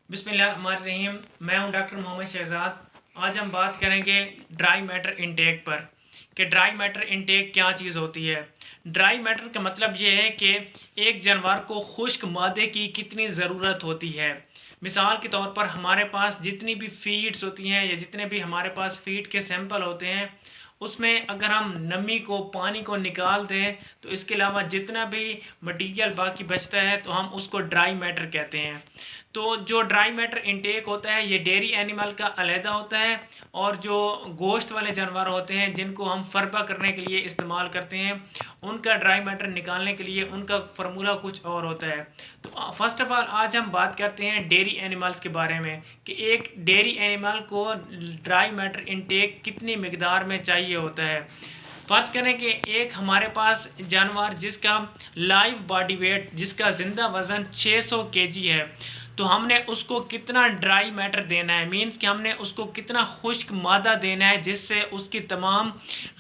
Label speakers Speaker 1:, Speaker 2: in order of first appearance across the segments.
Speaker 1: बिस्मिल्लाहिर्रहमानिर्रहीम। मैं हूं डॉक्टर मोहम्मद शहजाद। आज हम बात करेंगे ड्राई मैटर इनटेक पर कि ड्राई मैटर इनटेक क्या चीज़ होती है। ड्राई मैटर का मतलब ये है कि एक जानवर को खुश्क मादे की कितनी ज़रूरत होती है। मिसाल के तौर पर हमारे पास जितनी भी फीड्स होती हैं या जितने भी हमारे पास फीड के सैंपल होते हैं, उसमें अगर हम नमी को पानी को निकाल दें तो इसके अलावा जितना भी मटीरियल बाकी बचता है तो हम उसको ड्राई मैटर कहते हैं। तो जो ड्राई मैटर इनटेक होता है ये डेयरी एनिमल का अलहदा होता है, और जो गोश्त वाले जानवर होते हैं जिनको हम फरबा करने के लिए इस्तेमाल करते हैं उनका ड्राई मैटर निकालने के लिए उनका फार्मूला कुछ और होता है। तो फर्स्ट ऑफ ऑल आज हम बात करते हैं डेयरी एनिमल्स के बारे में कि एक डेयरी एनिमल को ड्राई मैटर इनटेक कितनी मिकदार में चाहिए होता है। फ़र्ज़ करें कि एक हमारे पास जानवर जिसका लाइव बॉडी वेट, जिसका ज़िंदा वज़न 600 केजी है, तो हमने उसको कितना ड्राई मैटर देना है, मींस कि हमने उसको कितना खुश्क मादा देना है जिससे उसकी तमाम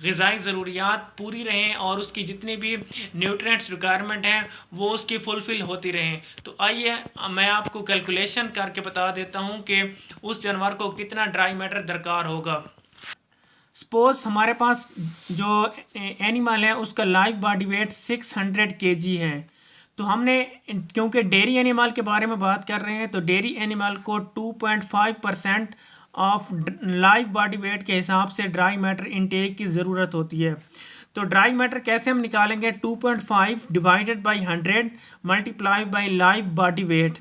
Speaker 1: ग़िज़ाई ज़रूरियात पूरी रहें और उसकी जितनी भी न्यूट्रिएंट्स रिक्वायरमेंट हैं वो उसकी फुलफ़िल होती रहें। तो आइए मैं आपको कैलकुलेशन करके बता देता हूँ कि उस जानवर को कितना ड्राई मैटर दरकार होगा। सपोज हमारे पास जो एनिमल है उसका लाइव बॉडी वेट 600 केजी है, तो हमने क्योंकि डेयरी एनिमल के बारे में बात कर रहे हैं तो डेयरी एनिमल को 2.5% ऑफ लाइव बॉडी वेट के हिसाब से ड्राई मैटर इनटेक की ज़रूरत होती है। तो ड्राई मैटर कैसे हम निकालेंगे? 2.5 divided by 100 multiply by live body weight.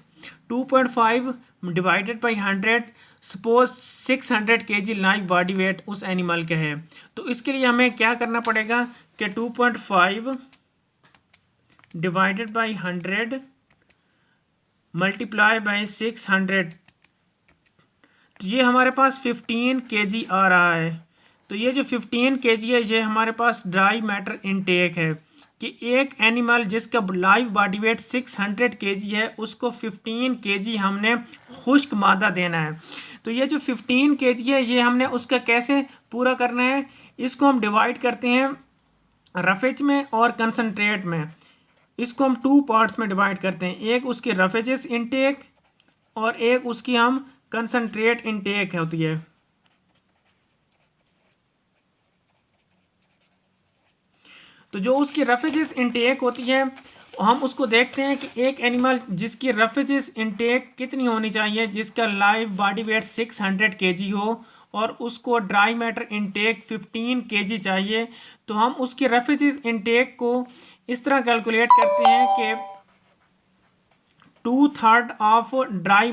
Speaker 1: 2.5 divided by 100, suppose 600 KG live body weight उस एनिमल का है, तो इसके लिए हमें क्या करना पड़ेगा कि 2.5 डिवाइडेड बाई 100 मल्टीप्लाई बाई 600, तो ये हमारे पास 15 केजी आ रहा है। तो ये जो 15 केजी है ये हमारे पास ड्राई मैटर इनटेक है कि एक एनिमल जिसका लाइव बॉडी वेट 600 केजी है उसको 15 केजी हमने खुश्क मादा देना है। तो ये जो 15 केजी है ये हमने उसका कैसे पूरा करना है, इसको हम डिवाइड करते हैं रफेज में और कंसनट्रेट में। इसको हम 2 पार्ट्स में डिवाइड करते हैं, एक उसकी रफेजेस इनटेक और एक उसकी हम कंसनट्रेट इनटेक होती है। तो जो उसकी रफेजेस इनटेक होती है हम उसको देखते हैं कि एक एनिमल जिसकी रफेजेस इनटेक कितनी होनी चाहिए, जिसका लाइव बॉडी वेट 600 केजी हो और उसको ड्राई मैटर इनटेक 15 केजी चाहिए, तो हम उसकी रफेजेस इनटेक को इस तरह कैलकुलेट करते हैं कि 2/3 ऑफ ड्राई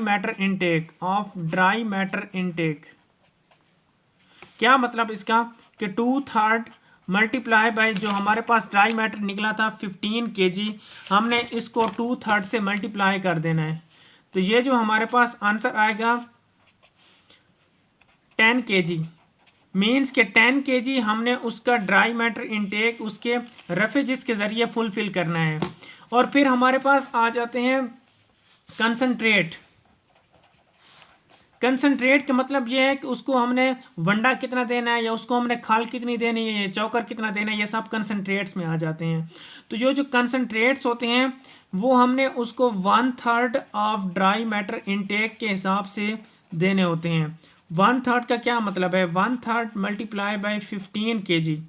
Speaker 1: मैटर इनटेक। क्या मतलब इसका कि 2/3 मल्टीप्लाई बाय जो हमारे पास ड्राई मैटर निकला था 15 केजी, हमने इसको 2/3 से मल्टीप्लाई कर देना है। तो ये जो हमारे पास आंसर आएगा 10 केजी, मीन्स के 10 केजी हमने उसका ड्राई मैटर इनटेक उसके रफेजिस के ज़रिए फुलफिल करना है। और फिर हमारे पास आ जाते हैं कंसनट्रेट। कंसनट्रेट का मतलब ये है कि उसको हमने वंडा कितना देना है या उसको हमने खाल कितनी देनी है या चौकर कितना देना है, ये सब कंसनट्रेट्स में आ जाते हैं। तो जो कंसनट्रेट्स होते हैं वो हमने उसको 1/3 ऑफ ड्राई मैटर इनटेक के हिसाब से देने होते हैं। 1/3 का क्या मतलब है? 1/3 मल्टीप्लाई बाई 15 केजी।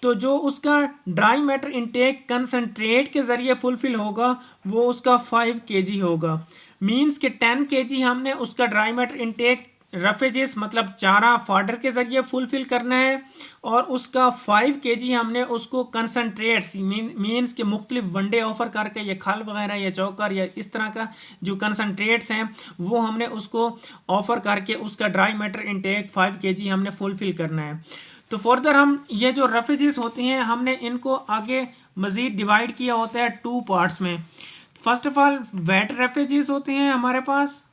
Speaker 1: तो जो उसका ड्राई मैटर इनटेक कंसनट्रेट के ज़रिए फुलफिल होगा वो उसका 5 केजी होगा। मींस के 10 केजी हमने उसका ड्राई मैटर इनटेक रफेजेस मतलब चारा फॉडर के ज़रिए फुलफिल करना है, और उसका 5 केजी हमने उसको कंसनट्रेट्स मींस के मुख्तलिफ वनडे ऑफर करके या खल वगैरह या चौकर या इस तरह का जो कंसनट्रेट्स हैं वो हमने उसको ऑफर करके उसका ड्राई मैटर इनटेक 5 केजी हमने फुलफिल करना है। तो फर्दर हम ये जो रफेजेस होती हैं हमने इनको आगे मज़ीद डिवाइड किया होता है 2 पार्ट्स में। First of all wet refrigerators होते हैं हमारे पास।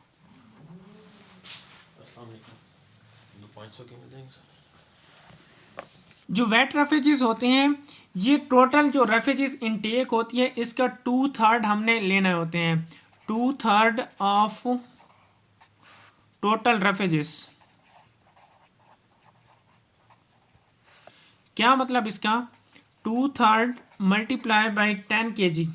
Speaker 1: जो वेट रेफ्रिजरेटर्स होते हैं ये टोटल जो रेफ्रिजरेटर्स इनटेक होती है इसका 2/3 हमने लेना होते हैं। 2/3 ऑफ टोटल रेफ्रिजरेटर्स। क्या मतलब इसका? 2/3 मल्टीप्लाई बाई 10 केजी।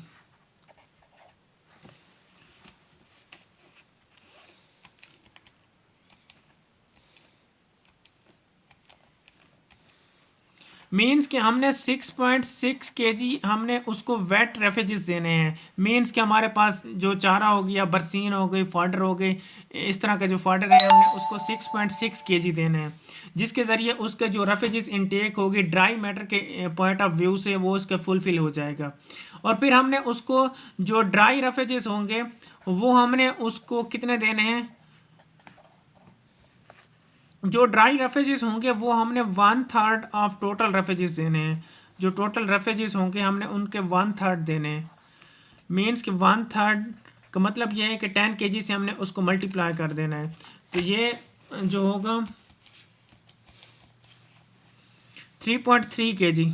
Speaker 1: मीन्स कि हमने 6.6 केजी हमने उसको वेट रेफेजेस देने हैं। मीन्स कि हमारे पास जो चारा हो गया, बरसीन हो गई, फॉडर हो गई, इस तरह के जो फॉडर है हमने उसको 6.6 केजी देने हैं, जिसके ज़रिए उसके जो रेफेजेस इनटेक होगी ड्राई मैटर के पॉइंट ऑफ व्यू से वो उसके फुलफिल हो जाएगा। और फिर हमने उसको जो ड्राई रेफेजेस होंगे वो हमने उसको कितने देने हैं, जो ड्राई रेफेजेस होंगे वो हमने 1/3 ऑफ टोटल रेफेजेस देने हैं। जो टोटल रेफेजेस होंगे हमने उनके 1/3 देने हैं। मीन्स कि 1/3 का मतलब ये है कि 10 केजी से हमने उसको मल्टीप्लाई कर देना है। तो ये जो होगा 3.3 केजी।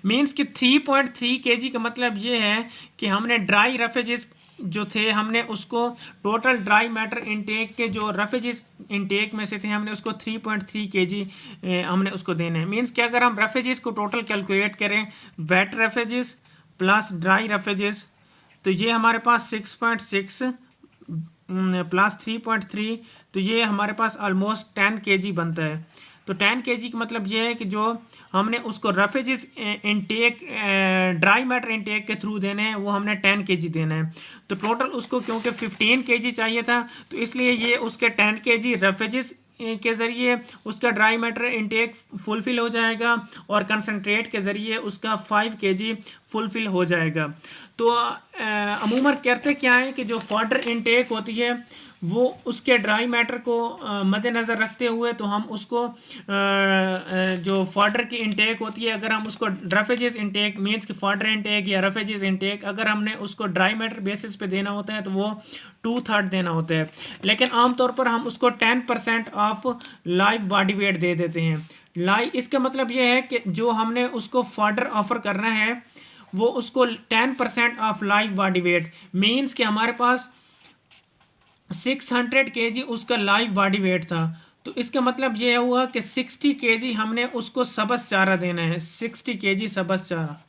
Speaker 1: मीन्स कि 3.3 केजी का मतलब ये है कि हमने ड्राई रेफेजेस जो थे हमने उसको टोटल ड्राई मैटर इनटेक के जो रेफेजेस इनटेक में से थे हमने उसको 3.3 केजी हमने उसको देने हैं। मीन्स कि अगर हम रेफेजेस को टोटल कैलकुलेट करें, वेट रेफेजेस प्लस ड्राई रेफेजेस, तो ये हमारे पास 6.6 प्लस 3.3, तो ये हमारे पास ऑलमोस्ट 10 केजी बनता है। तो 10 केजी का मतलब ये है कि जो हमने उसको रेफेजेस इनटेक ड्राई मैटर इनटेक के थ्रू देने हैं वो हमने 10 केजी देना है। तो टोटल उसको क्योंकि 15 केजी चाहिए था तो इसलिए ये उसके 10 केजी रेफेजेस के ज़रिए उसका ड्राई मैटर इनटेक फुलफ़िल हो जाएगा और कंसनट्रेट के ज़रिए उसका 5 केजी फुलफ़िल हो जाएगा। तो अमूमन करते क्या है कि जो फॉडर इनटेक होती है वो उसके ड्राई मैटर को मद्देनज़र रखते हुए तो हम उसको जो फॉडर की इनटेक होती है अगर हम उसको रेफेजेस इनटेक मीन्स कि फॉडर इनटेक या रेफेजेस इनटेक अगर हमने उसको ड्राई मैटर बेसिस पे देना होता है तो वो 2/3 देना होता है। लेकिन आमतौर पर हम उसको 10% ऑफ लाइव बॉडी वेट दे देते हैं। इसका मतलब ये है कि जो हमने उसको फॉडर ऑफर करना है वो उसको 10% of live body weight, means कि हमारे पास 600 केजी उसका लाइव बॉडी वेट था। तो इसका मतलब ये हुआ कि 60 केजी हमने उसको सबस चारा देना है। 60 केजी सबस चारा,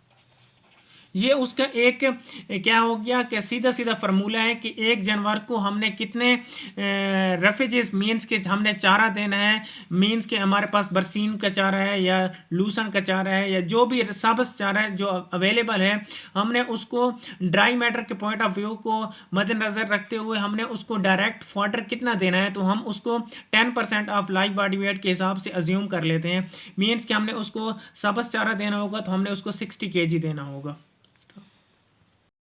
Speaker 1: ये उसका एक क्या हो गया कि सीधा सीधा फार्मूला है कि एक जानवर को हमने कितने रेफेजेस मीन्स के हमने चारा देना है। मीन्स के हमारे पास बरसीन का चारा है या लूसन का चारा है या जो भी सबस चारा है जो अवेलेबल है, हमने उसको ड्राई मैटर के पॉइंट ऑफ व्यू को मद्देनज़र रखते हुए हमने उसको डायरेक्ट फॉडर कितना देना है तो हम उसको 10% ऑफ लाइव बॉडी वेट के हिसाब से अज्यूम कर लेते हैं। मीन्स कि हमने उसको सबस चारा देना होगा तो हमने उसको 60 केजी देना होगा।